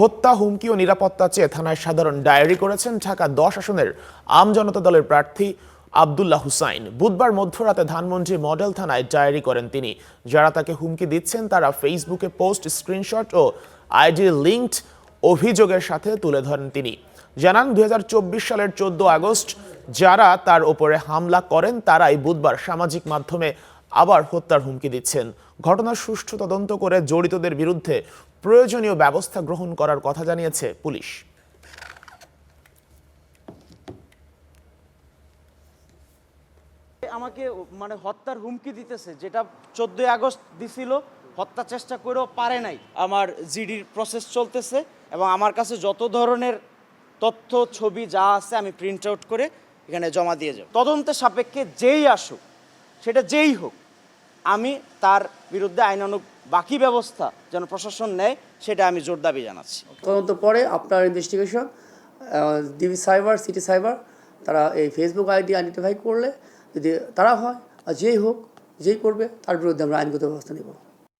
হত্যা, হুমকি ও নিরাপত্তা চেয়ে থানায় সাধারণ ডায়েরি করেছেন ঢাকা 10 আসনের আমজনতা দলের প্রার্থী আব্দুল্লাহ হুসাইন। বুধবার মধ্যরাতে ধানমন্ডি মডেল থানায় ডায়েরি করেন তিনি। যারা তাকে হুমকি দিচ্ছেন তারা ফেসবুকে পোস্ট, স্ক্রিনশট ও আইডি লিঙ্কড অভিযোগের সাথে তুলে ধরেন তিনি। জানান 2024 সালের 14 আগস্ট যারা তার ওপরে হামলা করেন তারাই বুধবার সামাজিক মাধ্যমে আবার হত্যার হুমকি দিচ্ছেন। ঘটনার সুষ্ঠু তদন্ত করে জড়িতদের বিরুদ্ধে প্রয়োজনীয় ব্যবস্থা গ্রহণ করার কথা জানিয়েছে পুলিশ। আমাকে হত্যার হুমকি দিতেছে, যেটা 14 আগস্ট দিছিল, হত্যা চেষ্টা করেও পারে নাই। আমার জিডির প্রসেস চলতেছে এবং আমার কাছে যত ধরনের তথ্য, ছবি যা আছে আমি প্রিন্ট আউট করে এখানে জমা দিয়ে যাব। তদন্তের সাপেক্ষে যেই আসুক, সেটা যেই হোক, আমি তার বিরুদ্ধে আইনানুগ বাকি ব্যবস্থা যেন প্রশাসন নেয়, সেটা আমি জোর দাবি জানাচ্ছি। তদন্ত পরে আপনার investigation DB cyber, city cyber তারা এই ফেসবুক আইডি আইডেন্টিফাই করলে যদি তারা হয় আর যেই হোক, যেই করবে তার বিরুদ্ধে আমরা আইনগত ব্যবস্থা নেব।